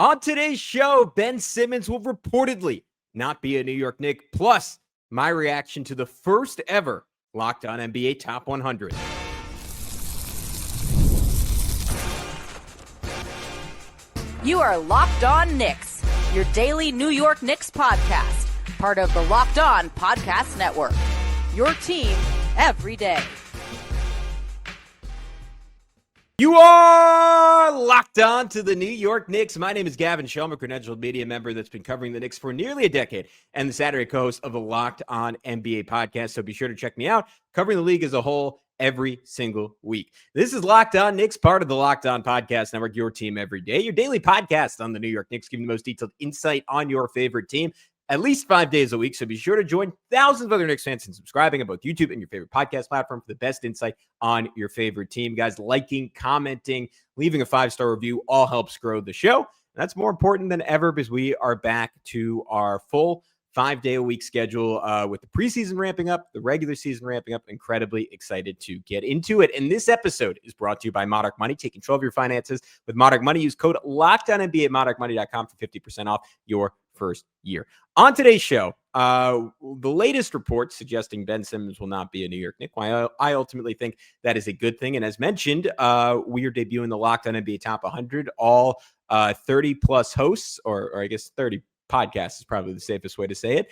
On today's show, Ben Simmons will reportedly not be a New York Knick, plus my reaction to the first ever Locked On NBA Top 100. You are Locked On Knicks, your daily New York Knicks podcast, part of the Locked On Podcast Network. Your team every day. You are locked on to the New York Knicks. My name is Gavin Schall. I'm a credentialed media member that's been covering the Knicks for nearly a decade and the Saturday co-host of the Locked On NBA podcast. So be sure to check me out, covering the league as a whole every single week. This is Locked On Knicks, part of the Locked On Podcast Network, your team every day, your daily podcast on the New York Knicks, giving the most detailed insight on your favorite team at least 5 days a week. So be sure to join thousands of other Knicks fans in subscribing on both YouTube and your favorite podcast platform for the best insight on your favorite team. Guys, liking, commenting, leaving a 5-star review all helps grow the show. And that's more important than ever because we are back to our full 5-day-a-week schedule with the preseason ramping up, the regular season ramping up. Incredibly excited to get into it. And this episode is brought to you by Monarch Money. Take control of your finances with Monarch Money. Use code LOCKEDONNBA at monarchmoney.com for 50% off your first year. On today's show, the latest report suggesting Ben Simmons will not be a New York Knick. I ultimately think that is a good thing. And as mentioned, we are debuting the Locked On NBA Top 100. All 30-plus hosts, or I guess 30 podcasts is probably the safest way to say it,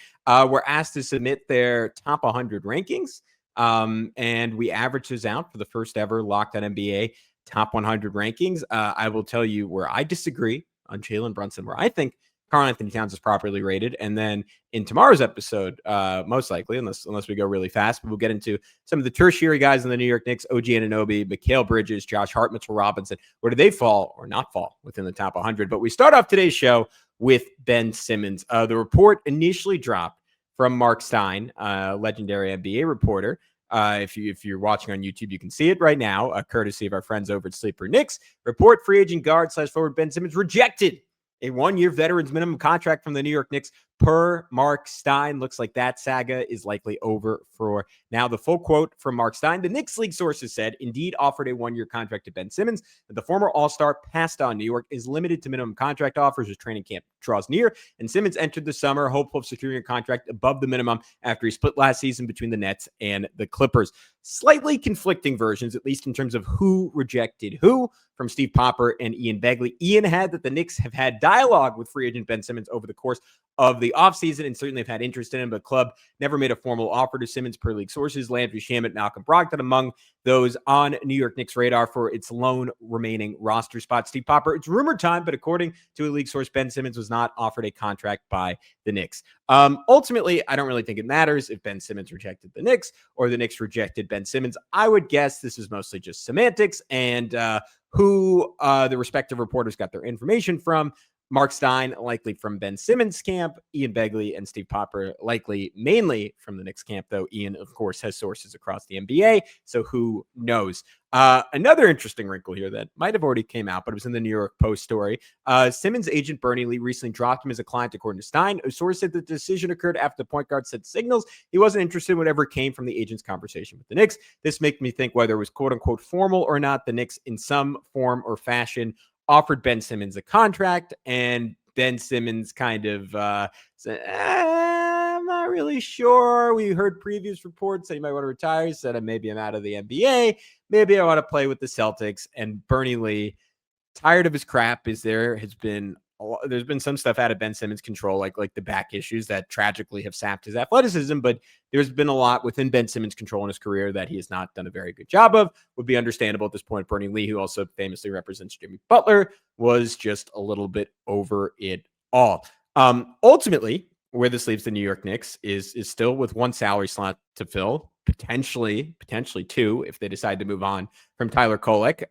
were asked to submit their top 100 rankings. And we averaged those out for the first ever Locked On NBA Top 100 rankings. I will tell you where I disagree on Jalen Brunson, where I think Karl-Anthony Towns is properly rated. And then in tomorrow's episode, most likely, unless we go really fast, we'll get into some of the tertiary guys in the New York Knicks, OG Anunoby, Mikal Bridges, Josh Hart, Mitchell Robinson. Where do they fall or not fall within the top 100? But we start off today's show with Ben Simmons. The report initially dropped from Mark Stein, legendary NBA reporter. If you're watching on YouTube, you can see it right now, courtesy of our friends over at Sleeper Knicks. Report: free agent guard / forward Ben Simmons rejected a 1-year veteran's minimum contract from the New York Knicks per Mark Stein. Looks like that saga is likely over for now. The full quote from Mark Stein: the Knicks league sources said Indeed offered a 1-year contract to Ben Simmons, but the former All-Star passed on. New York is limited to minimum contract offers as training camp draws near, and Simmons entered the summer hopeful of securing a contract above the minimum after he split last season between the Nets and the Clippers. Slightly conflicting versions, at least in terms of who rejected who, from Steve Popper and Ian Begley. Ian had that the Knicks have had dialogue with free agent Ben Simmons over the course of the offseason and certainly have had interest in him, but club never made a formal offer to Simmons per league sources. Landry Shamet, Malcolm Brogdon among those on New York Knicks radar for its lone remaining roster spot. Steve Popper: it's rumor time, but according to a league source, Ben Simmons was not offered a contract by the Knicks. Ultimately, I don't really think it matters if Ben Simmons rejected the Knicks or the Knicks rejected Ben Simmons. I would guess this is mostly just semantics and who the respective reporters got their information from. Mark Stein, likely from Ben Simmons' camp. Ian Begley and Steve Popper, likely mainly from the Knicks camp, though Ian, of course, has sources across the NBA, so who knows? Another interesting wrinkle here that might have already came out, but it was in the New York Post story. Simmons' agent Bernie Lee recently dropped him as a client, according to Stein. A source said the decision occurred after the point guard sent signals he wasn't interested in whatever came from the agent's conversation with the Knicks. This makes me think whether it was quote-unquote formal or not, the Knicks in some form or fashion offered Ben Simmons a contract, and Ben Simmons kind of said, I'm not really sure. We heard previous reports that he might want to retire. He said, maybe I'm out of the NBA. Maybe I want to play with the Celtics. And Bernie Lee, tired of his crap, there's been some stuff out of Ben Simmons' control, like the back issues that tragically have sapped his athleticism, but there's been a lot within Ben Simmons' control in his career that he has not done a very good job of. Would be understandable at this point. Bernie Lee, who also famously represents Jimmy Butler, was just a little bit over it all. Ultimately, where this leaves the New York Knicks is still with one salary slot to fill, potentially two, if they decide to move on from Tyler Kolek.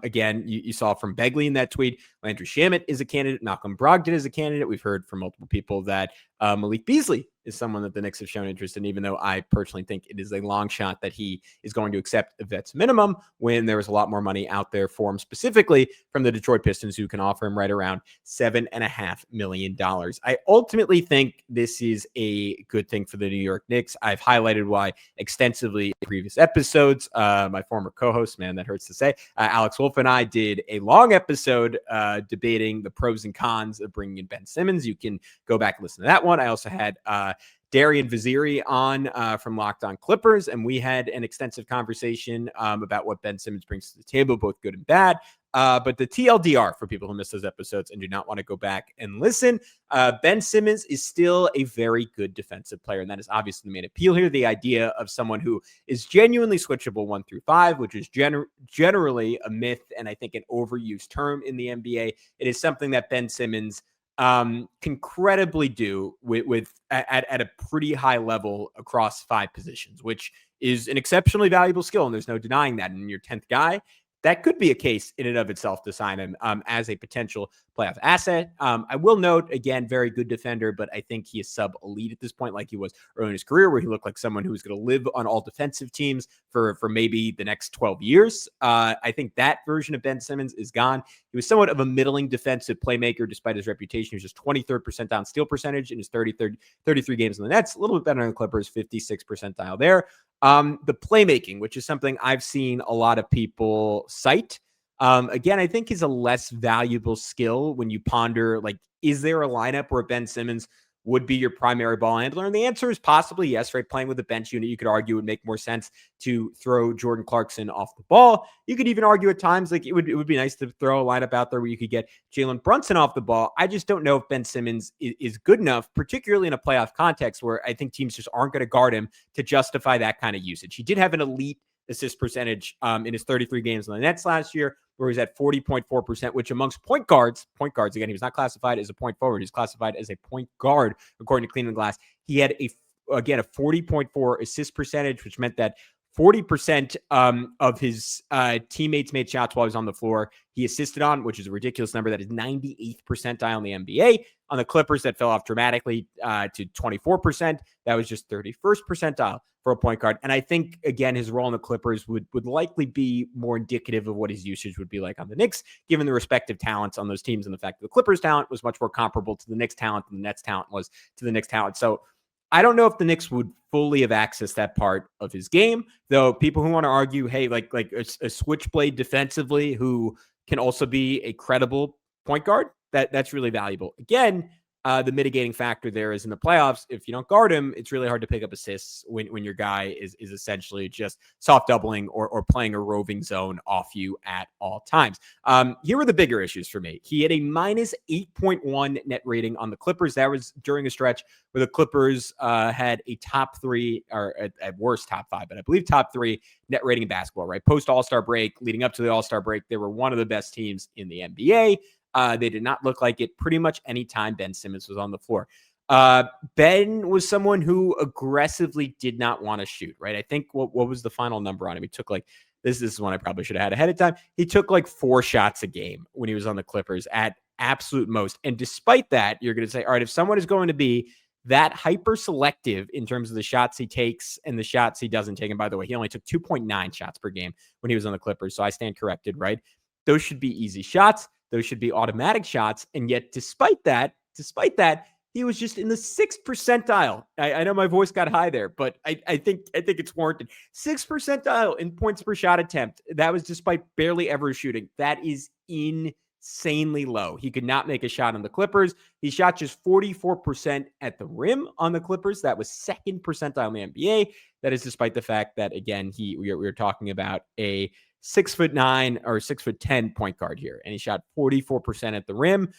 Again, you saw from Begley in that tweet, Landry Shamet is a candidate. Malcolm Brogdon is a candidate. We've heard from multiple people that Malik Beasley is someone that the Knicks have shown interest in, even though I personally think it is a long shot that he is going to accept a vet's minimum when there is a lot more money out there for him, specifically from the Detroit Pistons, who can offer him right around $7.5 million. I ultimately think this is a good thing for the New York Knicks. I've highlighted why extensively in previous episodes. My former co-host, man, that hurts to say, Alex Wolf and I did a long episode debating the pros and cons of bringing in Ben Simmons. You can go back and listen to that one. I also had Darian Vaziri on from Locked On Clippers, and we had an extensive conversation about what Ben Simmons brings to the table, both good and bad. But the TLDR for people who missed those episodes and do not want to go back and listen, Ben Simmons is still a very good defensive player. And that is obviously the main appeal here. The idea of someone who is genuinely switchable 1 through 5, which is generally a myth and I think an overused term in the NBA. It is something that Ben Simmons can credibly do at a pretty high level across 5 positions, which is an exceptionally valuable skill. And there's no denying that. And your 10th guy, that could be a case in and of itself to sign him as a potential playoff asset. I will note, again, very good defender, but I think he is sub-elite at this point, like he was early in his career, where he looked like someone who was going to live on all defensive teams for maybe the next 12 years. I think that version of Ben Simmons is gone. He was somewhat of a middling defensive playmaker, despite his reputation. He was just 23rd percentile steal percentage in his 33 games in the Nets, a little bit better than the Clippers, 56th percentile there. The playmaking, which is something I've seen a lot of people cite. Again, I think is a less valuable skill when you ponder, like, is there a lineup where Ben Simmons would be your primary ball handler? And the answer is possibly yes, right? Playing with a bench unit, you could argue it would make more sense to throw Jordan Clarkson off the ball. You could even argue at times, like, it would be nice to throw a lineup out there where you could get Jalen Brunson off the ball. I just don't know if Ben Simmons is good enough, particularly in a playoff context where I think teams just aren't going to guard him to justify that kind of usage. He did have an elite assist percentage in his 33 games in the Nets last year, where he's at 40.4%, which amongst point guards, again, he was not classified as a point forward. He's classified as a point guard, according to Clean the Glass. He had a 40.4 assist percentage, which meant that 40% of his teammates made shots while he was on the floor. He assisted on, which is a ridiculous number. That is 98th percentile in the NBA. On the Clippers, that fell off dramatically to 24%. That was just 31st percentile for a point guard. And I think, again, his role in the Clippers would likely be more indicative of what his usage would be like on the Knicks, given the respective talents on those teams and the fact that the Clippers talent was much more comparable to the Knicks talent than the Nets talent was to the Knicks talent. So I don't know if the Knicks would fully have accessed that part of his game, though. People who want to argue, hey, like a switchblade defensively who can also be a credible point guard, that's really valuable. Again, the mitigating factor there is in the playoffs, if you don't guard him, it's really hard to pick up assists when your guy is essentially just soft doubling or playing a roving zone off you at all times. Here were the bigger issues for me. He had a minus 8.1 net rating on the Clippers. That was during a stretch where the Clippers had a top 3, or at worst top 5, but I believe top 3 net rating in basketball, right? Post All-Star break, leading up to the All-Star break, they were one of the best teams in the NBA. They did not look like it pretty much any time Ben Simmons was on the floor. Ben was someone who aggressively did not want to shoot, right? I think what was the final number on him? He took like, this is one I probably should have had ahead of time. He took like 4 shots a game when he was on the Clippers at absolute most. And despite that, you're going to say, all right, if someone is going to be that hyper selective in terms of the shots he takes and the shots he doesn't take, and by the way, he only took 2.9 shots per game when he was on the Clippers. So I stand corrected, right? Those should be easy shots. Those should be automatic shots. And yet, despite that, he was just in the 6th percentile. I know my voice got high there, but I think it's warranted. 6th percentile in points per shot attempt. That was despite barely ever shooting. That is insanely low. He could not make a shot on the Clippers. He shot just 44% at the rim on the Clippers. That was 2nd percentile in the NBA. That is despite the fact that, again, we were talking about a 6'9" or 6'10" point guard here, and he shot 44% at the rim.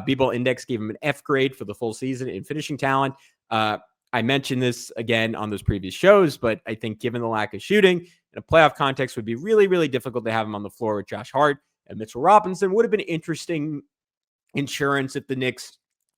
B-Ball Index gave him an F grade for the full season in finishing talent. I mentioned this again on those previous shows, but I think given the lack of shooting in a playoff context, would be really, really difficult to have him on the floor with Josh Hart and Mitchell Robinson. Would have been interesting insurance if the Knicks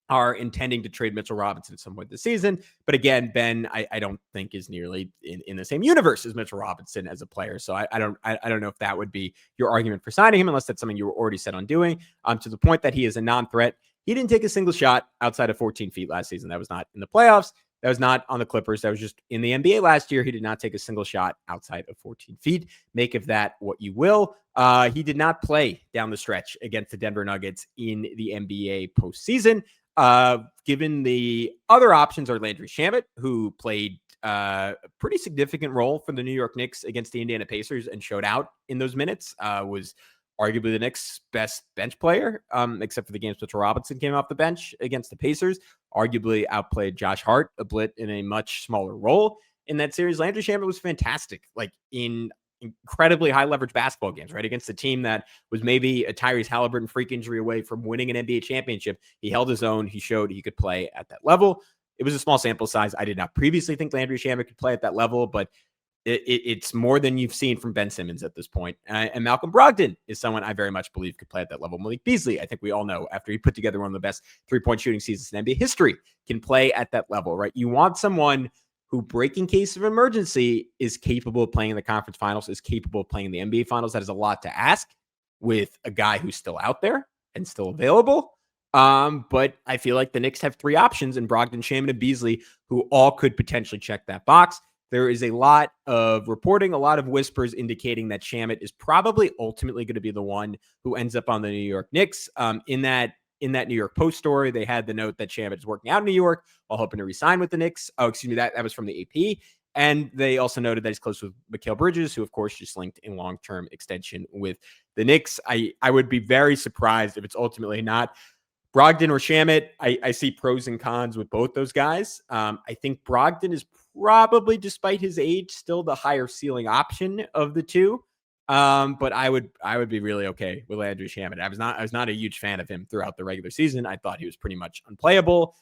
are intending to trade Mitchell Robinson at some point this season. But again, Ben, I don't think is nearly in the same universe as Mitchell Robinson as a player. So I don't know if that would be your argument for signing him, unless that's something you were already set on doing. To the point that he is a non-threat. He didn't take a single shot outside of 14 feet last season. That was not in the playoffs. That was not on the Clippers. That was just in the NBA last year. He did not take a single shot outside of 14 feet. Make of that what you will. He did not play down the stretch against the Denver Nuggets in the NBA postseason. Given the other options are Landry Shamet, who played a pretty significant role for the New York Knicks against the Indiana Pacers and showed out in those minutes, was arguably the Knicks' best bench player, except for the games Mitchell Robinson came off the bench against the Pacers. Arguably outplayed Josh Hart, a blit in a much smaller role in that series. Landry Shamet was fantastic, like in incredibly high leverage basketball games, right? Against a team that was maybe a Tyrese Halliburton freak injury away from winning an NBA championship. He held his own. He showed he could play at that level. It was a small sample size. I did not previously think Landry Shamet could play at that level, but it's more than you've seen from Ben Simmons at this point. And Malcolm Brogdon is someone I very much believe could play at that level. Malik Beasley, I think we all know, after he put together one of the best three-point shooting seasons in NBA history, can play at that level, right? You want someone who, breaking case of emergency, is capable of playing in the conference finals, is capable of playing in the NBA finals. That is a lot to ask with a guy who's still out there and still available. But I feel like the Knicks have three options in Brogdon, Shamet, and Beasley, who all could potentially check that box. There is a lot of reporting, a lot of whispers indicating that Shamet is probably ultimately going to be the one who ends up on the New York Knicks. In that New York Post story, they had the note that Shamet is working out in New York while hoping to re-sign with the Knicks. Oh, excuse me, that was from the AP. And they also noted that he's close with Mikal Bridges, who, of course, just linked in long-term extension with the Knicks. I would be very surprised if it's ultimately not Brogdon or Shamet. I see pros and cons with both those guys. I think Brogdon is probably, despite his age, still the higher ceiling option of the two. But I would be really okay with Landry Shamet. I was not a huge fan of him throughout the regular season. I thought he was pretty much unplayable.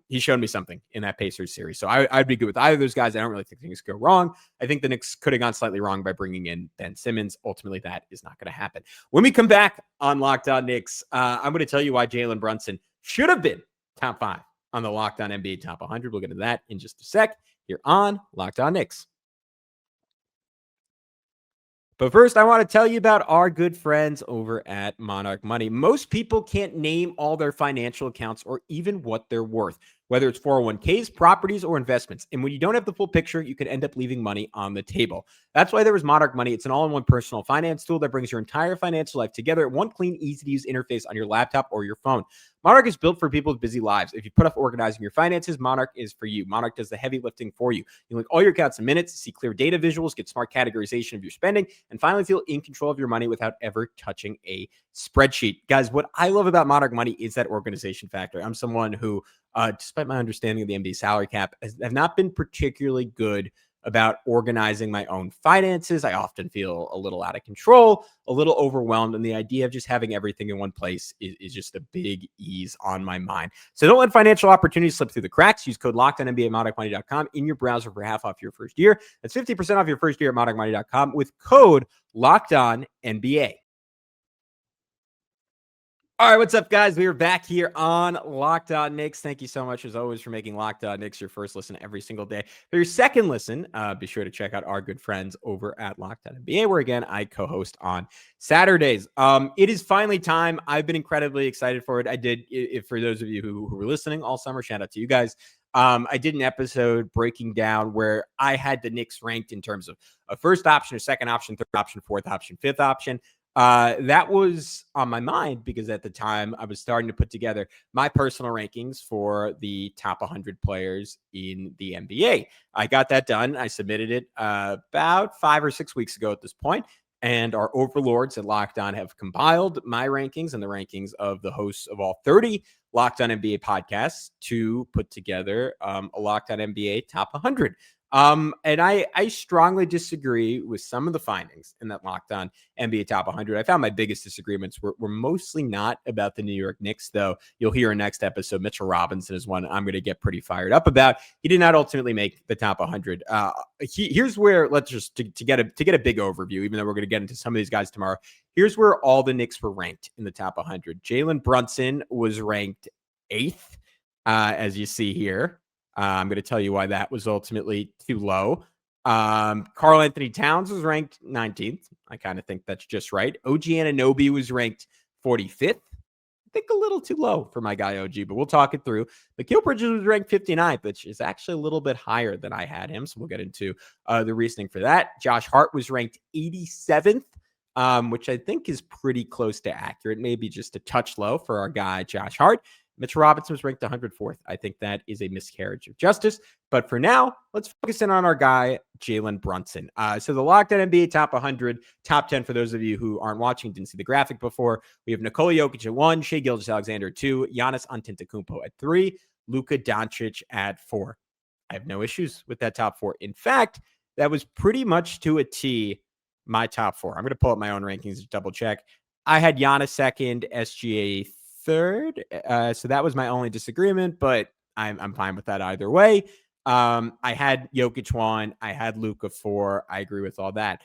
He showed me something in that Pacers series. So I'd be good with either of those guys. I don't really think things go wrong. I think the Knicks could have gone slightly wrong by bringing in Ben Simmons. Ultimately, that is not going to happen. When we come back on Locked On Knicks, I'm going to tell you why Jalen Brunson should have been top 5 on the Locked On NBA Top 100. We'll get into that in just a sec here on Locked On Knicks. But first, I want to tell you about our good friends over at Monarch Money. Most people can't name all their financial accounts or even what they're worth, whether it's 401ks, properties, or investments. And when you don't have the full picture, you can end up leaving money on the table. That's why there is Monarch Money. It's an all-in-one personal finance tool that brings your entire financial life together at one clean, easy-to-use interface on your laptop or your phone. Monarch is built for people with busy lives. If you put off organizing your finances, Monarch is for you. Monarch does the heavy lifting for you. You link all your accounts in minutes, see clear data visuals, get smart categorization of your spending, and finally feel in control of your money without ever touching a spreadsheet. Guys, what I love about Monarch Money is that organization factor. I'm someone who, despite my understanding of the NBA salary cap, have not been particularly good about organizing my own finances. I often feel a little out of control, a little overwhelmed, and the idea of just having everything in one place is just a big ease on my mind. So don't let financial opportunities slip through the cracks. Use code LOCKEDONNBA at monarchmoney.com in your browser for half off your first year. That's 50% off your first year at monarchmoney.com with code LOCKEDONNBA. All right, what's up, guys? We are back here on Locked On Knicks. Thank you so much, as always, for making Locked On Knicks your first listen every single day. For your second listen, be sure to check out our good friends over at Locked On NBA, where, again, I co-host on Saturdays. It is finally time. I've been incredibly excited for it. I did, for those of you who were listening all summer, shout out to you guys. I did an episode breaking down where I had the Knicks ranked in terms of a first option, a second option, third option, fourth option, fifth option. That was on my mind because at the time I was starting to put together my personal rankings for the top 100 players in the NBA. I got that done. I submitted it about 5 or 6 weeks ago at this point, and our overlords at Locked On have compiled my rankings and the rankings of the hosts of all 30 Locked On NBA podcasts to put together a Locked On NBA top 100. And I strongly disagree with some of the findings in that Locked On NBA Top 100. I found my biggest disagreements were mostly not about the New York Knicks, though. You'll hear in next episode, Mitchell Robinson is one I'm going to get pretty fired up about. He did not ultimately make the top 100. Here's where, let's just to get a big overview, even though we're going to get into some of these guys tomorrow. Here's where all the Knicks were ranked in the top 100. Jalen Brunson was ranked 8th, as you see here. I'm going to tell you why that was ultimately too low. Karl-Anthony Towns was ranked 19th. I kind of think that's just right. OG Anunoby was ranked 45th. think a little too low for my guy OG, but we'll talk it through. Mikal Bridges was ranked 59th, which is actually a little bit higher than I had him. So we'll get into the reasoning for that. Josh Hart was ranked 87th, which I think is pretty close to accurate, maybe just a touch low for our guy Josh Hart. Mitchell Robinson was ranked 104th. I think that is a miscarriage of justice. But for now, let's focus in on our guy, Jalen Brunson. So the Locked On NBA Top 100, Top 10, for those of you who aren't watching, didn't see the graphic before, we have Nikola Jokic at 1, Shai Gilgeous-Alexander at 2, Giannis Antetokounmpo at 3, Luka Doncic at 4. I have no issues with that top 4. In fact, that was pretty much to a T my top 4. I'm going to pull up my own rankings to double check. I had Giannis second, SGA third. So that was my only disagreement, but I'm fine with that either way. I had Jokic 1. I had Luka 4. I agree with all that.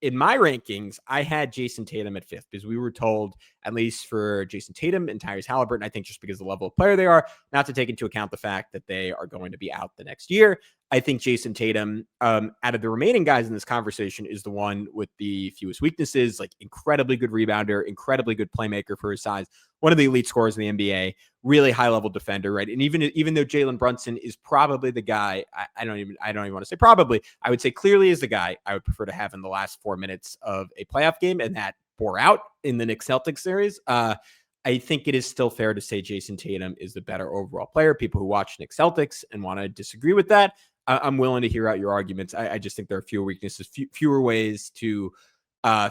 In my rankings, I had Jason Tatum at 5th because we were told, at least for Jason Tatum and Tyrese Halliburton, I think just because of the level of player they are, not to take into account the fact that they are going to be out the next year. I think Jason Tatum, out of the remaining guys in this conversation, is the one with the fewest weaknesses, like incredibly good rebounder, incredibly good playmaker for his size, one of the elite scorers in the NBA, really high-level defender, right? And even though Jalen Brunson is probably the guy, I don't even want to say probably, I would say clearly is the guy I would prefer to have in the last 4 minutes of a playoff game, and that bore out in the Knicks Celtics series. I think it is still fair to say Jason Tatum is the better overall player. People who watch Knicks Celtics and want to disagree with that, I'm willing to hear out your arguments. I just think there are fewer weaknesses, fewer ways to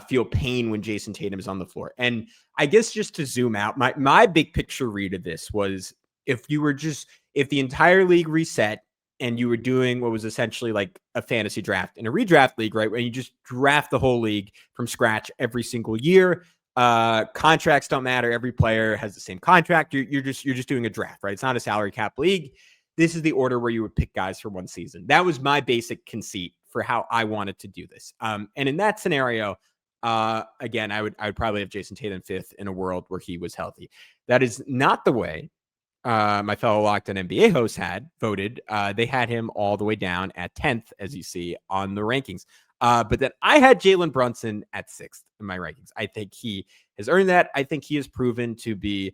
feel pain when Jason Tatum is on the floor. And I guess just to zoom out, my big picture read of this was if the entire league reset and you were doing what was essentially like a fantasy draft in a redraft league, right? Where you just draft the whole league from scratch every single year. Contracts don't matter. Every player has the same contract. You're just doing a draft, right? It's not a salary cap league. This is the order where you would pick guys for one season. That was my basic conceit for how I wanted to do this. And in that scenario, again, I would probably have Jason Tatum 5th in a world where he was healthy. That is not the way my fellow Locked On NBA hosts had voted. They had him all the way down at 10th, as you see on the rankings. But then I had Jalen Brunson at 6th in my rankings. I think he has earned that. I think he has proven to be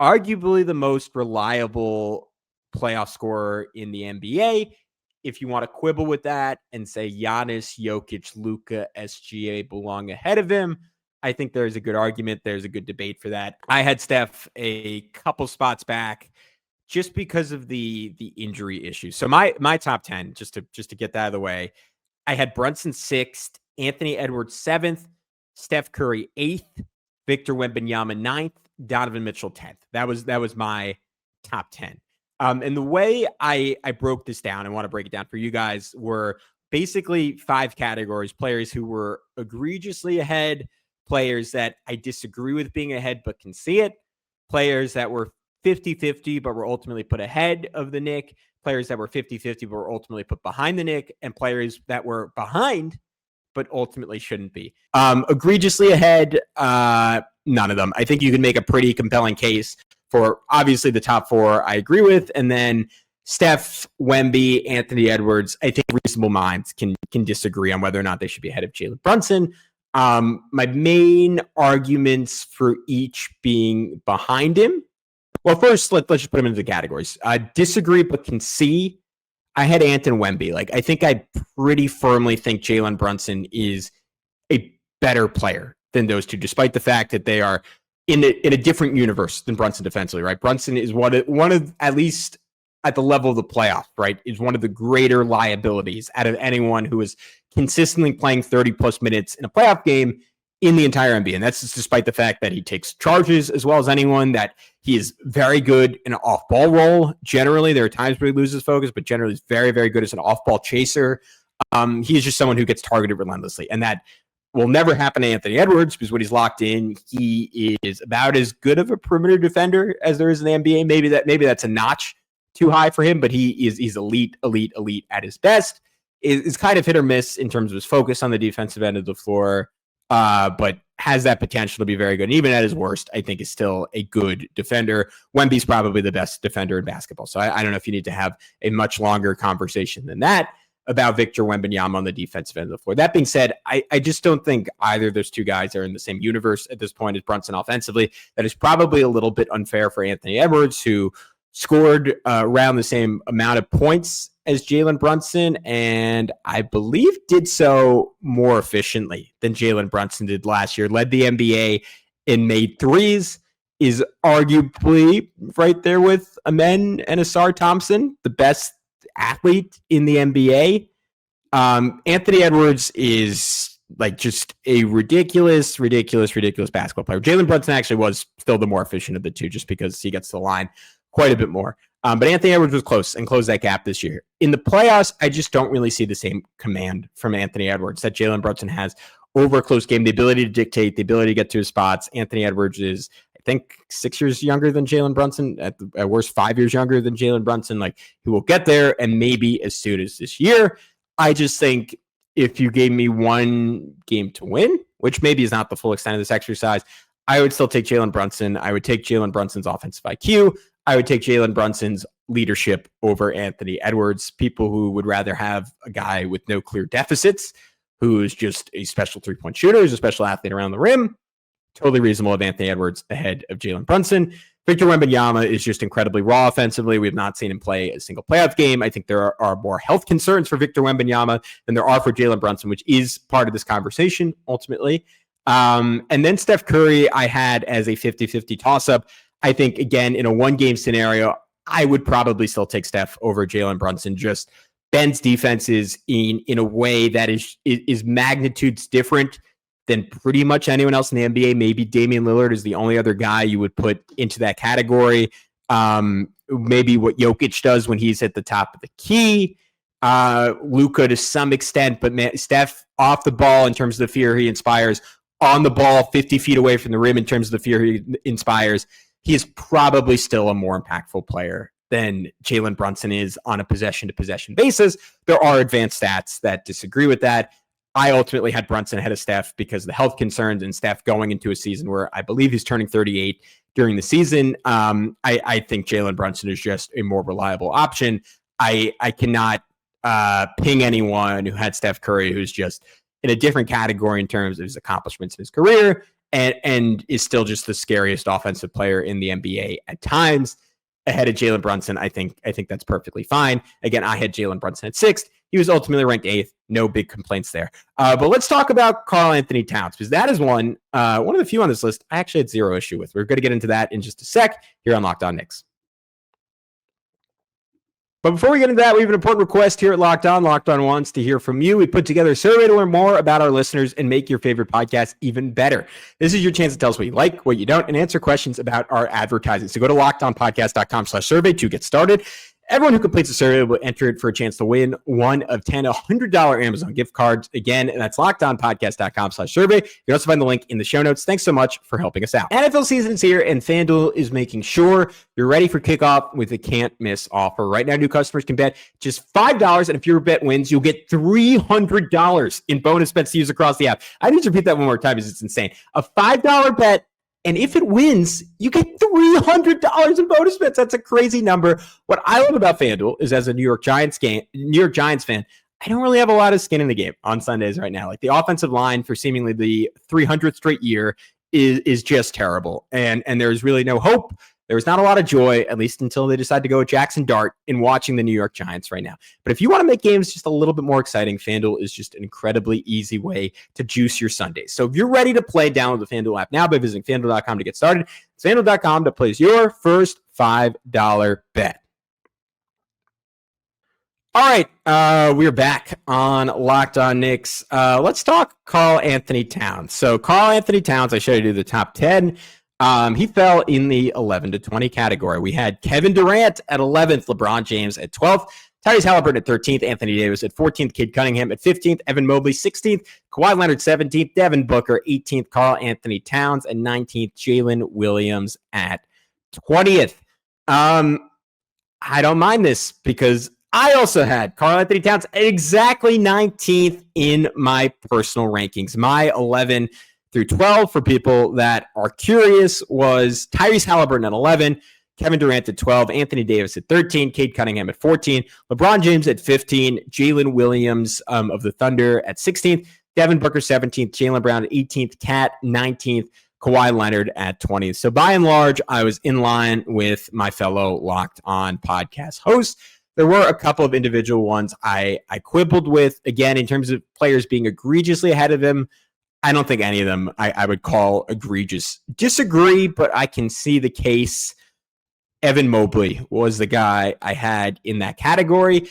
arguably the most reliable playoff scorer in the NBA. If you want to quibble with that and say Giannis, Jokic, Luka, SGA belong ahead of him, I think there's a good argument. There's a good debate for that. I had Steph a couple spots back just because of the injury issue. So my top 10, just to get that out of the way, I had Brunson 6th, Anthony Edwards 7th, Steph Curry 8th, Victor Wembanyama 9th, Donovan Mitchell 10th. That was my top 10. And the way I broke this down, I want to break it down for you guys, were basically 5 categories: players who were egregiously ahead, players that I disagree with being ahead but can see it, players that were 50-50 but were ultimately put ahead of the Knicks, players that were 50-50 but were ultimately put behind the Knicks, and players that were behind but ultimately shouldn't be. Egregiously ahead, none of them. I think you can make a pretty compelling case for obviously the top 4 I agree with, and then Steph, Wemby, Anthony Edwards, I think reasonable minds can disagree on whether or not they should be ahead of Jalen Brunson. My main arguments for each being behind him. Well, first, let's just put them into the categories. Disagree but can see. I had Ant and Wemby. Like, I think I pretty firmly think Jalen Brunson is a better player than those two, despite the fact that they are in a different universe than Brunson defensively, right? Brunson is one of, at least at the level of the playoff, right, is one of the greater liabilities out of anyone who is consistently playing 30-plus minutes in a playoff game in the entire NBA. And that's just despite the fact that he takes charges as well as anyone, that he is very good in an off-ball role. Generally, there are times where he loses focus, but generally he's very, very good as an off-ball chaser. He is just someone who gets targeted relentlessly. And that will never happen to Anthony Edwards because when he's locked in, he is about as good of a perimeter defender as there is in the NBA. Maybe that's a notch too high for him, but he's elite at his best. Is kind of hit or miss in terms of his focus on the defensive end of the floor, but has that potential to be very good. And even at his worst, I think is still a good defender. Wemby's probably the best defender in basketball. So I don't know if you need to have a much longer conversation than that. about Victor Wembanyama on the defensive end of the floor. That being said, I just don't think either of those two guys are in the same universe at this point as Brunson offensively. That is probably a little bit unfair for Anthony Edwards, who scored around the same amount of points as Jalen Brunson, and I believe did so more efficiently than Jalen Brunson did last year. Led the NBA in made threes, is arguably right there with Amen and Asar Thompson, the best athlete in the NBA. Anthony Edwards is like just a ridiculous basketball player. Jalen Brunson actually was still the more efficient of the two just because he gets to the line quite a bit more. But Anthony Edwards was close and closed that gap this year. In the playoffs, I just don't really see the same command from Anthony Edwards that Jalen Brunson has over a close game, the ability to dictate, the ability to get to his spots. Anthony Edwards is, I think, 6 years younger than Jalen Brunson, at worst 5 years younger than Jalen Brunson. Like, he will get there, and maybe as soon as this year. I just think if you gave me one game to win, which maybe is not the full extent of this exercise, I would still take Jalen Brunson. I would take Jalen Brunson's offensive IQ. I would take Jalen Brunson's leadership over Anthony Edwards. People who would rather have a guy with no clear deficits, who is just a special three-point shooter, is a special athlete around the rim. Totally reasonable of Anthony Edwards ahead of Jalen Brunson. Victor Wembanyama is just incredibly raw offensively. We have not seen him play a single playoff game. I think there are more health concerns for Victor Wembanyama than there are for Jalen Brunson, which is part of this conversation ultimately. And then Steph Curry, I had as a 50-50 toss-up. I think, again, in a one-game scenario, I would probably still take Steph over Jalen Brunson. Just Ben's defense is in a way that is magnitudes different than pretty much anyone else in the NBA. Maybe Damian Lillard is the only other guy you would put into that category. Maybe what Jokic does when he's at the top of the key. Luka to some extent, but Steph off the ball in terms of the fear he inspires. On the ball, 50 feet away from the rim in terms of the fear he inspires. He is probably still a more impactful player than Jalen Brunson is on a possession-to-possession basis. There are advanced stats that disagree with that. I ultimately had Brunson ahead of Steph because of the health concerns and Steph going into a season where I believe he's turning 38 during the season. I think Jalen Brunson is just a more reliable option. I cannot ping anyone who had Steph Curry, who's just in a different category in terms of his accomplishments in his career and is still just the scariest offensive player in the NBA at times. Ahead of Jalen Brunson, I think that's perfectly fine. Again, I had Jalen Brunson at 6th. He was ultimately ranked 8th. No big complaints there. But let's talk about Karl-Anthony Towns, because that is one of the few on this list I actually had zero issue with. We're going to get into that in just a sec here on Locked On Knicks. But before we get into that, we have an important request here at Locked On. Locked On wants to hear from you. We put together a survey to learn more about our listeners and make your favorite podcast even better. This is your chance to tell us what you like, what you don't, and answer questions about our advertising. So go to lockedonpodcast.com/survey to get started. Everyone who completes the survey will enter it for a chance to win one of 10 $100 Amazon gift cards. Again, that's lockedonpodcast.com/survey. You can also find the link in the show notes. Thanks so much for helping us out. NFL season is here, and FanDuel is making sure you're ready for kickoff with a can't-miss offer. Right now, new customers can bet just $5, and if your bet wins, you'll get $300 in bonus bets to use across the app. I need to repeat that one more time because it's insane. A $5 bet, and if it wins, you get $300 in bonus bets. That's a crazy number. What I love about FanDuel is, as a New York Giants fan, I don't really have a lot of skin in the game on Sundays right now. Like, the offensive line for seemingly the 300th straight year is just terrible. And there's really no hope. There's not a lot of joy, at least until they decide to go with Jackson Dart in watching the New York Giants right now. But if you want to make games just a little bit more exciting, FanDuel is just an incredibly easy way to juice your Sundays. So if you're ready to play, download the FanDuel app now by visiting FanDuel.com to get started. It's FanDuel.com to place your first $5 bet. All right, we're back on Locked On Knicks. Let's talk Karl-Anthony Towns. So Karl-Anthony Towns, I showed you the top 10. He fell in the 11 to 20 category. We had Kevin Durant at 11th, LeBron James at 12th, Tyrese Halliburton at 13th, Anthony Davis at 14th, Kid Cunningham at 15th, Evan Mobley 16th, Kawhi Leonard 17th, Devin Booker 18th, Karl-Anthony Towns at 19th, Jalen Williams at 20th. I don't mind this because I also had Karl-Anthony Towns at exactly 19th in my personal rankings. My 11 through 12, for people that are curious, was Tyrese Halliburton at 11, Kevin Durant at 12, Anthony Davis at 13, Cade Cunningham at 14, LeBron James at 15, Jalen Williams of the Thunder at 16th, Devin Booker 17th, Jaylen Brown at 18th, Cat 19th, Kawhi Leonard at 20th. So by and large, I was in line with my fellow Locked On podcast hosts. There were a couple of individual ones I quibbled with. Again, in terms of players being egregiously ahead of him, I don't think any of them I would call egregious. Disagree, but I can see the case. Evan Mobley was the guy I had in that category,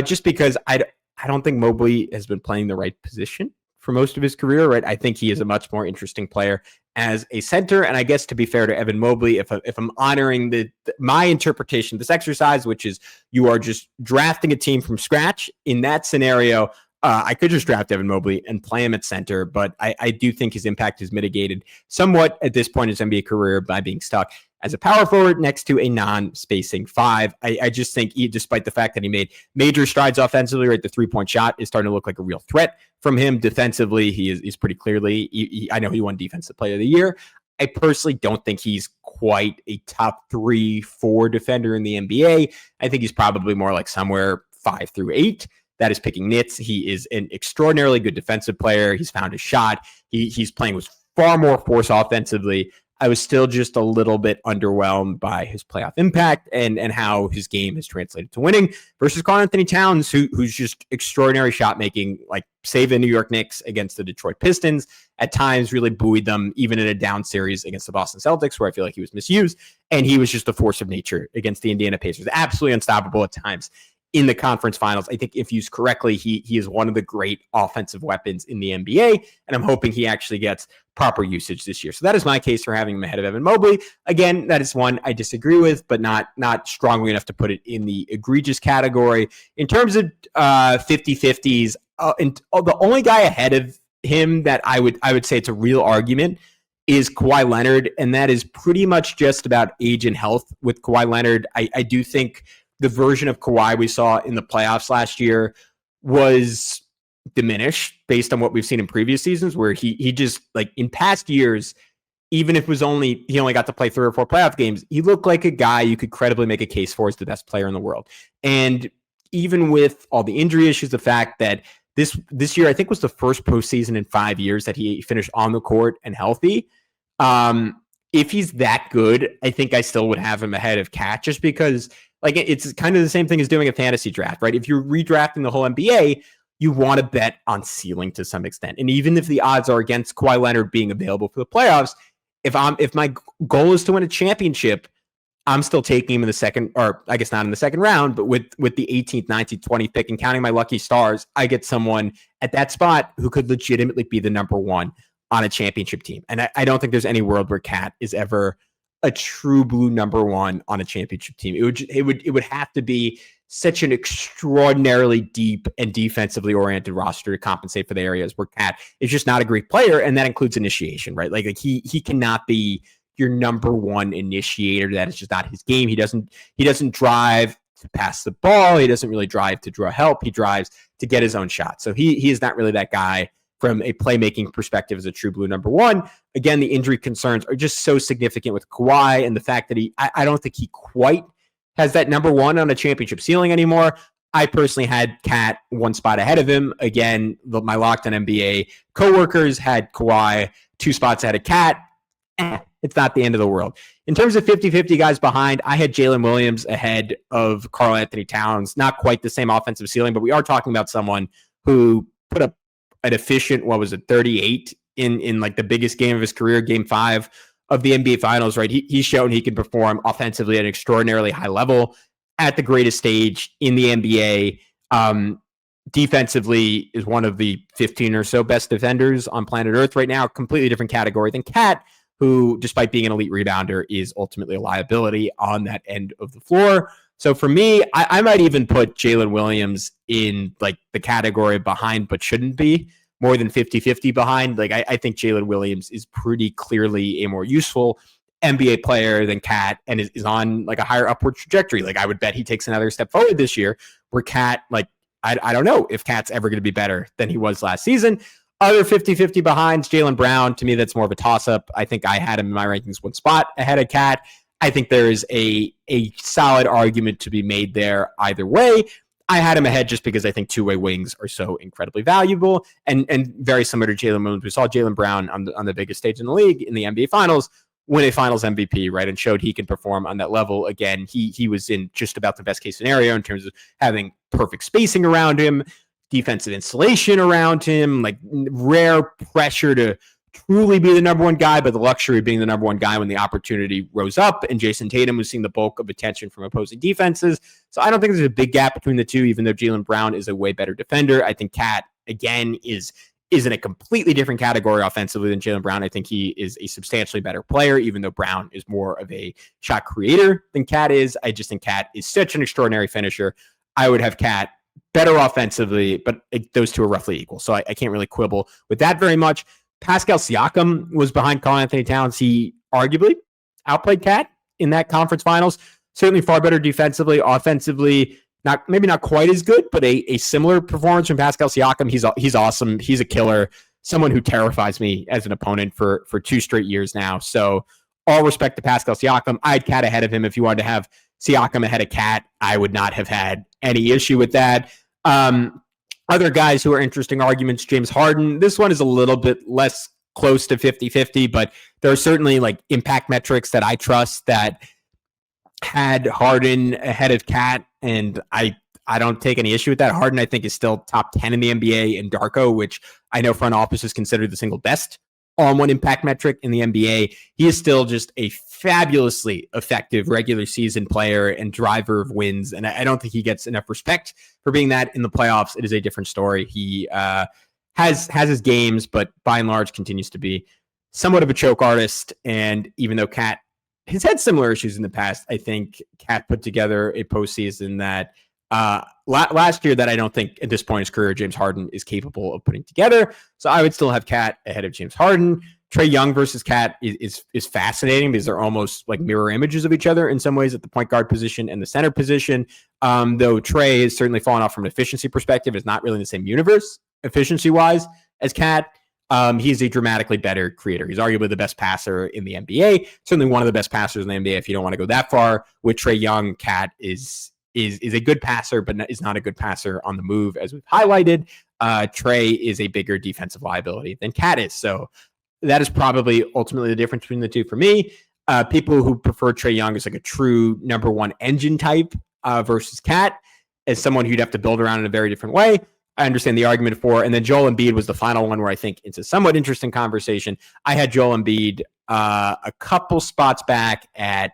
just because I don't think Mobley has been playing the right position for most of his career, right? I think he is a much more interesting player as a center. And I guess to be fair to Evan Mobley, if I'm honoring my interpretation of this exercise, which is you are just drafting a team from scratch, in that scenario, I could just draft Evan Mobley and play him at center, but I do think his impact is mitigated somewhat at this point in his NBA career by being stuck as a power forward next to a non-spacing five. I just think despite the fact that he made major strides offensively, right, the three-point shot is starting to look like a real threat from him. Defensively, he's pretty clearly, I know he won Defensive Player of the Year. I personally don't think he's quite a top 3-4 defender in the NBA. I think he's probably more like somewhere 5 through 8. That is picking nits. He is an extraordinarily good defensive player. He's found his shot. He's playing with far more force offensively. I was still just a little bit underwhelmed by his playoff impact and how his game has translated to winning versus Karl-Anthony Towns, who's just extraordinary shot making, like save the New York Knicks against the Detroit Pistons, at times really buoyed them, even in a down series against the Boston Celtics, where I feel like he was misused. And he was just a force of nature against the Indiana Pacers, absolutely unstoppable at times. In the conference finals, I think if used correctly, he is one of the great offensive weapons in the NBA, and I'm hoping he actually gets proper usage this year. So that is my case for having him ahead of Evan Mobley. Again, that is one I disagree with, but not strongly enough to put it in the egregious category. In terms of 50-50s, the only guy ahead of him that I would say it's a real argument is Kawhi Leonard, and that is pretty much just about age and health with Kawhi Leonard. I do think the version of Kawhi we saw in the playoffs last year was diminished based on what we've seen in previous seasons, where he just, like, in past years, even if he only got to play 3 or 4 playoff games, he looked like a guy you could credibly make a case for as the best player in the world. And even with all the injury issues, the fact that this year I think was the first postseason in 5 years that he finished on the court and healthy. If he's that good, I think I still would have him ahead of Cat, just because, like, it's kind of the same thing as doing a fantasy draft, right? If you're redrafting the whole NBA, you want to bet on ceiling to some extent. And even if the odds are against Kawhi Leonard being available for the playoffs, if my goal is to win a championship, I'm still taking him in the second, or I guess not in the second round, but with the 18th, 19th, 20th pick and counting my lucky stars, I get someone at that spot who could legitimately be the number one on a championship team. And I don't think there's any world where Cat is ever a true blue number one on a championship team. It would have to be such an extraordinarily deep and defensively oriented roster to compensate for the areas where Cat is just not a great player, and that includes initiation, right? Like he cannot be your number one initiator. That is just not his game. He doesn't drive to pass the ball. He doesn't really drive to draw help. He drives to get his own shot. So he is not really that guy from a playmaking perspective as a true blue number one. Again, the injury concerns are just so significant with Kawhi, and the fact that I don't think he quite has that number one on a championship ceiling anymore. I personally had Cat one spot ahead of him. Again, my Locked On NBA coworkers had Kawhi 2 spots ahead of Cat. It's not the end of the world. In terms of 50-50 guys behind, I had Jalen Williams ahead of Karl-Anthony Towns. Not quite the same offensive ceiling, but we are talking about someone who put up an efficient, 38 in like the biggest game of his career, game 5 of the NBA Finals, right? He's shown he can perform offensively at an extraordinarily high level at the greatest stage in the NBA. Defensively is one of the 15 or so best defenders on planet Earth right now. Completely different category than Cat, who, despite being an elite rebounder, is ultimately a liability on that end of the floor. So for me, I might even put Jalen Williams in like the category behind, but shouldn't be, more than 50-50 behind. Like I think Jalen Williams is pretty clearly a more useful NBA player than Cat, and is on like a higher upward trajectory. Like I would bet he takes another step forward this year, where Cat, like, I don't know if Cat's ever going to be better than he was last season. Other 50-50 behinds, Jaylen Brown, to me, that's more of a toss-up. I think I had him in my rankings 1 spot ahead of Cat. I think there is a solid argument to be made there either way. I had him ahead just because I think two-way wings are so incredibly valuable and very similar to Jalen Brunson. We saw Jalen Brown on the biggest stage in the league in the NBA Finals win a Finals MVP, right, and showed he can perform on that level. Again, he was in just about the best case scenario in terms of having perfect spacing around him, defensive installation around him, like rare pressure to truly be the number one guy, but the luxury of being the number one guy when the opportunity rose up. And Jason Tatum was seeing the bulk of attention from opposing defenses. So I don't think there's a big gap between the two, even though Jaylen Brown is a way better defender. I think Cat, again, is in a completely different category offensively than Jaylen Brown. I think he is a substantially better player, even though Brown is more of a shot creator than Cat is. I just think Cat is such an extraordinary finisher. I would have Cat better offensively, but those two are roughly equal. So I can't really quibble with that very much. Pascal Siakam was behind Karl-Anthony Towns. He arguably outplayed Cat in that conference finals. Certainly far better defensively. Offensively, maybe not quite as good, but a similar performance from Pascal Siakam. He's awesome. He's a killer. Someone who terrifies me as an opponent for 2 straight years now. So all respect to Pascal Siakam. I had Cat ahead of him. If you wanted to have Siakam ahead of Cat, I would not have had any issue with that. Other guys who are interesting arguments, James Harden. This one is a little bit less close to 50-50, but there are certainly like impact metrics that I trust that had Harden ahead of Cat, and I don't take any issue with that. Harden, I think, is still top 10 in the NBA in Darko, which I know front office is considered the single best all-in-one impact metric in the NBA. He is still just a fabulously effective regular season player and driver of wins, and I don't think he gets enough respect for being that in the playoffs. It is a different story. He has his games, but by and large continues to be somewhat of a choke artist, and even though Cat has had similar issues in the past, I think Cat put together a postseason that last year that I don't think at this point in his career James Harden is capable of putting together. So I would still have Cat ahead of James Harden. Trae Young versus Cat is fascinating because they're almost like mirror images of each other in some ways at the point guard position and the center position. Though Trae has certainly fallen off from an efficiency perspective, is not really in the same universe efficiency-wise as Cat. He's a dramatically better creator. He's arguably the best passer in the NBA. Certainly one of the best passers in the NBA if you don't want to go that far. With Trae Young, Cat is a good passer, but is not a good passer on the move, as we've highlighted. Trae is a bigger defensive liability than Cat is. So that is probably ultimately the difference between the two for me. People who prefer Trae Young as like a true number one engine type versus Cat as someone who'd have to build around in a very different way. I understand the argument for, and then Joel Embiid was the final one where I think it's a somewhat interesting conversation. I had Joel Embiid a couple spots back at,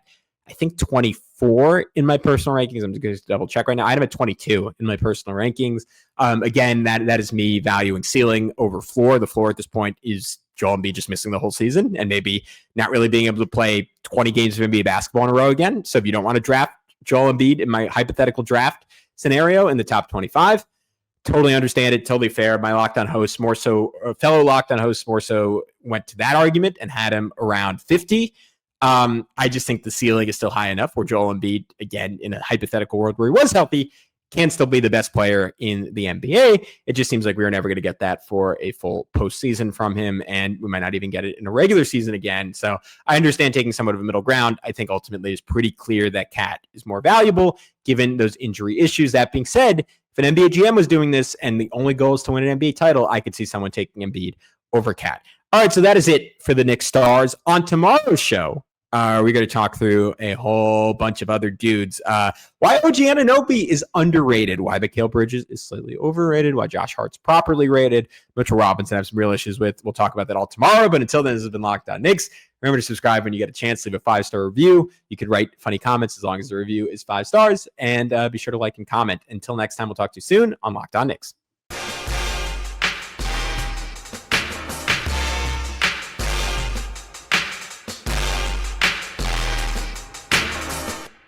I think, 24 in my personal rankings. I'm just going to double check right now. I had him at 22 in my personal rankings. Again, that is me valuing ceiling over floor. The floor at this point is Joel Embiid just missing the whole season and maybe not really being able to play 20 games of NBA basketball in a row again. So if you don't want to draft Joel Embiid in my hypothetical draft scenario in the top 25, totally understand it. Totally fair. My lockdown host fellow lockdown hosts more so went to that argument and had him around 50. I just think the ceiling is still high enough where Joel Embiid, again, in a hypothetical world where he was healthy, can still be the best player in the NBA. It just seems like we are never going to get that for a full postseason from him, and we might not even get it in a regular season again. So I understand taking somewhat of a middle ground. I think ultimately it's pretty clear that Cat is more valuable given those injury issues. That being said, if an NBA GM was doing this and the only goal is to win an NBA title, I could see someone taking Embiid over Cat. All right, so that is it for the Knicks stars. On tomorrow's show, we're going to talk through a whole bunch of other dudes. Why OG Anunoby is underrated, why Mikal Bridges is slightly overrated, why Josh Hart's properly rated, Mitchell Robinson I have some real issues with. We'll talk about that all tomorrow, but until then, this has been Locked On Knicks. Remember to subscribe when you get a chance. Leave a 5-star review. You can write funny comments as long as the review is 5 stars, and be sure to like and comment. Until next time, we'll talk to you soon on Locked On Knicks.